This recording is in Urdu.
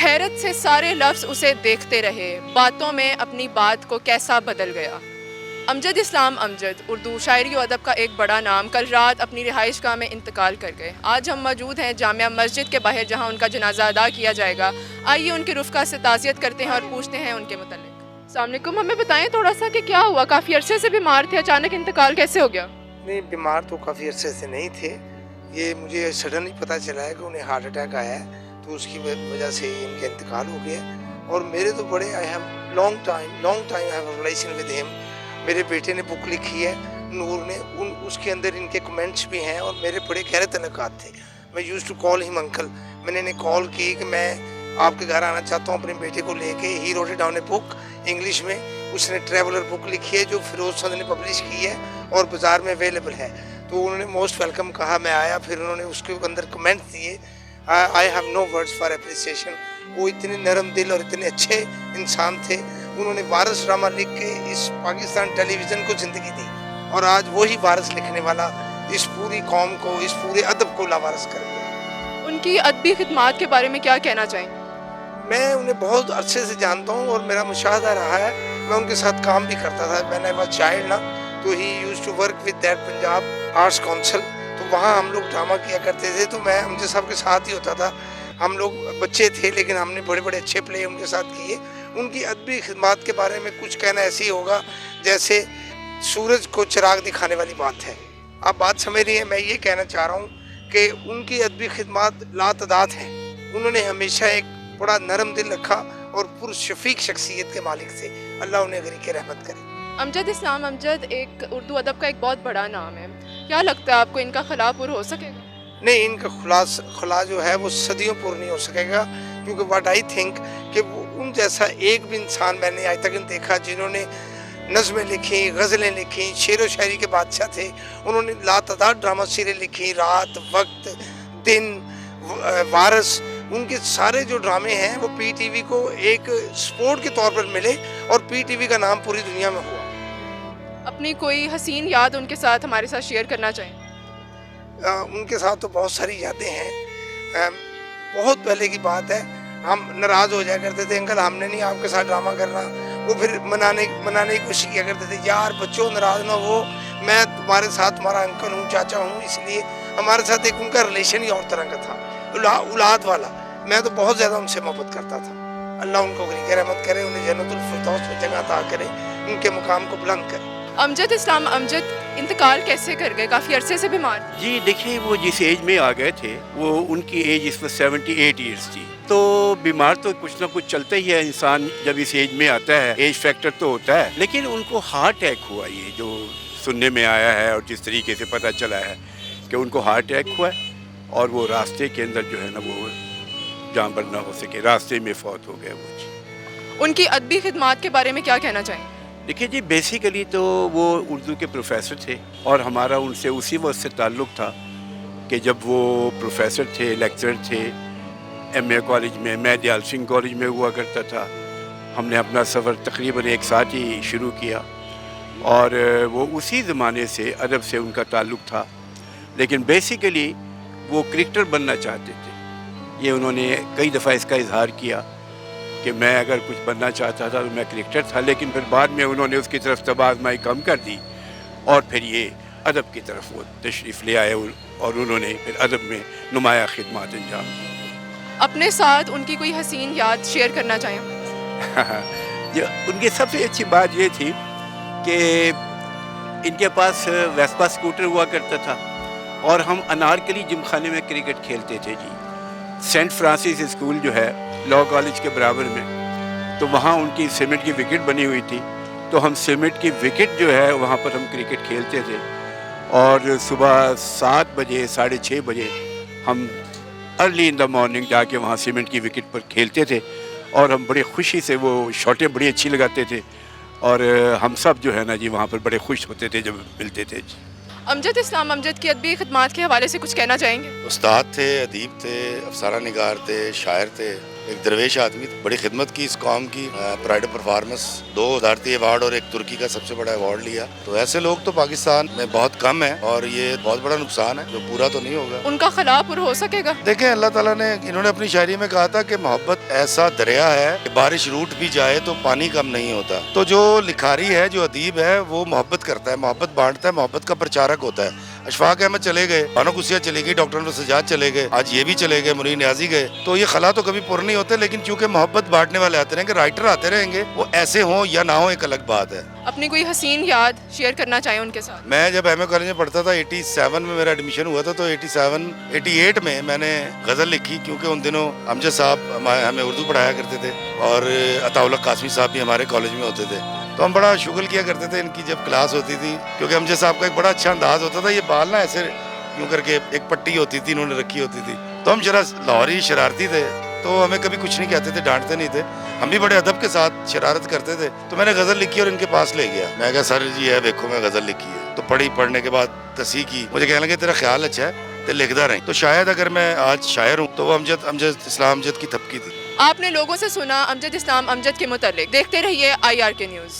حیرت سے سارے لفظ اسے دیکھتے رہے، باتوں میں اپنی بات کو کیسا بدل گیا۔ امجد اسلام امجد اردو شاعری و ادب کا ایک بڑا نام کل رات اپنی رہائش گاہ میں انتقال کر گئے۔ آج ہم موجود ہیں جامعہ مسجد کے باہر جہاں ان کا جنازہ ادا کیا جائے گا۔ آئیے ان کے رفقا سے تعزیت کرتے ہیں اور پوچھتے ہیں ان کے متعلق۔ السلام علیکم، ہمیں بتائیں تھوڑا سا کہ کیا ہوا؟ کافی عرصے سے بیمار تھے، اچانک انتقال کیسے ہو گیا؟ نہیں، بیمار تو کافی عرصے سے نہیں تھے، یہ مجھے سڈنلی پتہ چلا ہے کہ انہیں ہارٹ اٹیک آیا ہے، تو اس کی وجہ سے ان کا انتقال ہو گیا۔ اور میرے تو بڑے I have long time have relation with ہم۔ میرے بیٹے نے بک لکھی ہے نور نے، اس کے اندر ان کے کمنٹس بھی ہیں، اور میرے بڑے گہرے تعلقات تھے۔ میں یوز ٹو کال ہم انکل۔ میں نے انہیں کال کی کہ میں آپ کے گھر آنا چاہتا ہوں اپنے بیٹے کو لے کے۔ He wrote down a book English میں، اس نے ٹریولر بک لکھی ہے جو فیروز سند نے پبلش کی ہے اور بازار میں اویلیبل ہے۔ تو انہوں نے موسٹ ویلکم کہا، میں آیا، پھر انہوں نے اس کے اندر کمنٹ دیے۔ I have no words for appreciation. وہ اتنے نرم دل اور اتنے اچھے انسان تھے۔ انہوں نے وارث ڈرامہ لکھ کے اس پاکستان ٹیلی ویژن کو زندگی دی، اور آج وہی وارث لکھنے والا اس پوری قوم کو، اس پورے ادب کو لاوارث کر گیا۔ ان کی ادبی خدمات کے بارے میں کیا کہنا چاہیں گے؟ میں انہیں بہت عرصے سے جانتا ہوں اور میرا مشاہدہ رہا ہے، میں ان کے ساتھ کام بھی کرتا تھا۔ میں نے بس چائلڈ نا، تو he used to work with that Punjab arts council, تو وہاں ہم لوگ ڈرامہ کیا کرتے تھے، تو میں امجد صاحب کے ساتھ ہی ہوتا تھا۔ ہم لوگ بچے تھے لیکن ہم نے بڑے بڑے اچھے پلے ان کے ساتھ کیے۔ ان کی ادبی خدمات کے بارے میں کچھ کہنا ایسے ہی ہوگا جیسے سورج کو چراغ دکھانے والی بات ہے۔ آپ بات سمجھ رہی ہیں؟ میں یہ کہنا چاہ رہا ہوں کہ ان کی ادبی خدمات لاتعداد ہیں۔ انہوں نے ہمیشہ ایک بڑا نرم دل رکھا اور پرشفیق شخصیت کے مالک تھے۔ اللہ انہیں غریق رحمت کرے۔ امجد اسلام امجد ایک اردو ادب کا ایک بہت بڑا نام ہے، کیا لگتا ہے آپ کو ان کا خلا پر ہو سکے گا؟ نہیں، ان کا خلا جو ہے وہ صدیوں پر نہیں ہو سکے گا، کیونکہ واٹ آئی تھنک کہ ان جیسا ایک بھی انسان میں نے آج تک دیکھا جنہوں نے نظمیں لکھی، غزلیں لکھی، شعر و شاعری کے بادشاہ تھے۔ انہوں نے لاتعداد ڈرامہ سیریل لکھی، رات، وقت، دن، وارث۔ ان کے سارے جو ڈرامے ہیں وہ پی ٹی وی کو ایک سپورٹ کے طور پر ملے، اور پی ٹی وی کا نام پوری دنیا میں ہوا۔ اپنی کوئی حسین یاد ان کے ساتھ ہمارے ساتھ شیئر کرنا چاہیں؟ ان کے ساتھ تو بہت ساری یادیں ہیں۔ بہت پہلے کی بات ہے، ہم ناراض ہو جایا کرتے تھے، انکل ہم نے نہیں آپ کے ساتھ ڈرامہ کرنا۔ وہ پھر منانے کی کوشش کیا کرتے تھے، یار بچوں ناراض نہ ہو، میں تمہارے ساتھ تمہارا انکل ہوں، چاچا ہوں، اس لیے ہمارے ساتھ ایک ان کا ریلیشن ہی اور طرح کا تھا، اولاد والا۔ میں تو بہت زیادہ ان سے محبت کرتا تھا۔ اللہ ان کو غریق رحمت کرے، انہیں جنت الفردوس میں جگہ عطا کرے، ان کے مقام کو بلند کرے۔ امجد اسلام امجد انتقال کیسے کر گئے؟ کافی عرصے سے بیمار؟ جی دیکھیے، وہ جس ایج میں آ گئے تھے، وہ ان کی ایج اس وقت 78 ایئرس تھی، تو بیمار تو کچھ نہ کچھ چلتا ہی ہے انسان جب اس ایج میں آتا ہے، ایج فیکٹر تو ہوتا ہے۔ لیکن ان کو ہارٹ اٹیک ہوا، یہ جو سننے میں آیا ہے اور جس طریقے سے پتہ چلا ہے کہ ان کو ہارٹ اٹیک ہوا ہے، اور وہ راستے کے اندر جو ہے نا وہ جان بر نہ ہو سکے، راستے میں فوت ہو گئے وہ۔ جی ان کی ادبی خدمات کے بارے میں کیا کہنا چاہیں؟ دیکھیے جی، بیسیکلی تو وہ اردو کے پروفیسر تھے، اور ہمارا ان سے اسی وقت سے تعلق تھا کہ جب وہ پروفیسر تھے، لیکچرر تھے ایم اے کالج میں، میں دیال سنگھ کالج میں ہوا کرتا تھا۔ ہم نے اپنا سفر تقریباً ایک ساتھ ہی شروع کیا، اور وہ اسی زمانے سے ادب سے ان کا تعلق تھا۔ لیکن بیسیکلی وہ کرکٹر بننا چاہتے تھے، یہ انہوں نے کئی دفعہ اس کا اظہار کیا کہ میں اگر کچھ بننا چاہتا تھا تو میں کرکٹر تھا، لیکن پھر بعد میں انہوں نے اس کی طرف توجہ آزمائی کم کر دی، اور پھر یہ ادب کی طرف وہ تشریف لے آئے، اور انہوں نے پھر ادب میں نمایاں خدمات انجام دی۔ اپنے ساتھ ان کی کوئی حسین یاد شیئر کرنا چاہیں؟ ان کی سب سے اچھی بات یہ تھی کہ ان کے پاس ویسپا اسکوٹر ہوا کرتا تھا، اور ہم انارکلی جم خانے میں کرکٹ کھیلتے تھے جی۔ سینٹ فرانسس اسکول جو ہے لاء کالج کے برابر میں، تو وہاں ان کی سیمنٹ کی وکٹ بنی ہوئی تھی، تو ہم سیمنٹ کی وکٹ جو ہے وہاں پر ہم کرکٹ کھیلتے تھے، اور صبح 7 بجے 6:30 بجے ہم ارلی ان دا مارننگ جا کے وہاں سیمنٹ کی وکٹ پر کھیلتے تھے، اور ہم بڑے خوشی سے وہ شاٹیں بڑی اچھی لگاتے تھے، اور ہم سب جو ہے نا جی وہاں پر بڑے خوش ہوتے تھے جب ملتے تھے جی۔ امجد اسلام امجد کی ادبی خدمات کے حوالے سے کچھ کہنا چاہیں گے؟ استاد تھے، ادیب تھے، افسانہ نگار تھے، شاعر تھے، ایک درویش آدمی تھا, بڑی خدمت کی اس قوم کی, پرائڈ آف پرفارمنس 2 بھارتی ایوارڈ اور ایک ترکی کا سب سے بڑا ایوارڈ لیا. تو ایسے لوگ تو پاکستان میں بہت کم ہیں اور یہ بہت بڑا نقصان ہے جو پورا تو نہیں ہوگا. ان کا خلا پر ہو سکے گا؟ دیکھیں اللہ تعالیٰ نے, انہوں نے اپنی شاعری میں کہا تھا کہ محبت ایسا دریا ہے کہ بارش روٹ بھی جائے تو پانی کم نہیں ہوتا. تو جو لکھاری ہے, جو ادیب ہے, وہ محبت کرتا ہے, محبت بانٹتا ہے, محبت کا پرچارک ہوتا ہے. اشفاق احمد چلے گئے, بانو قدسیہ چلے گئی, ڈاکٹر انور سجاد چلے گئے, آج یہ بھی چلے گئے, منیر نیازی گئے. تو یہ خلا تو کبھی پر نہیں ہوتے, لیکن چونکہ محبت بانٹنے والے آتے رہیں گے, رائٹر آتے رہیں گے, وہ ایسے ہوں یا نہ ہوں ایک الگ بات ہے. اپنی کوئی حسین یاد شیئر کرنا چاہیں ان کے ساتھ؟ میں جب ایم اے کالج میں پڑھتا تھا 87 میں میرا ایڈمیشن ہوا تھا, تو 88 میں نے غزل لکھی, کیونکہ ان دنوں امجد صاحب ہمیں اردو پڑھایا کرتے تھے اور عطاء اللہ قاسمی صاحب بھی ہمارے کالج میں ہوتے تھے. تو ہم بڑا شغل کیا کرتے تھے ان کی جب کلاس ہوتی تھی, کیونکہ امجد صاحب کا ایک بڑا اچھا انداز ہوتا تھا. یہ بال نا ایسے یوں کر کے ایک پٹی ہوتی تھی, انہوں نے رکھی ہوتی تھی. تو ہم ذرا لاہوری شرارتی تھے, تو ہمیں کبھی کچھ نہیں کہتے تھے, ڈانٹتے نہیں تھے, ہم بھی بڑے ادب کے ساتھ شرارت کرتے تھے. تو میں نے غزل لکھی اور ان کے پاس لے گیا, میں کہا سر جی ہے دیکھو میں غزل لکھی ہے. تو پڑھنے کے بعد تصحیح کی, مجھے کہنے لگے تیرا خیال اچھا ہے تو لکھدا رہیں. تو شاید اگر میں آج شاعر ہوں تو وہ امجد اسلام امجد کی تھپکی تھی. آپ نے لوگوں سے سنا امجد اسلام امجد کے متعلق. دیکھتے رہیے IRK نیوز.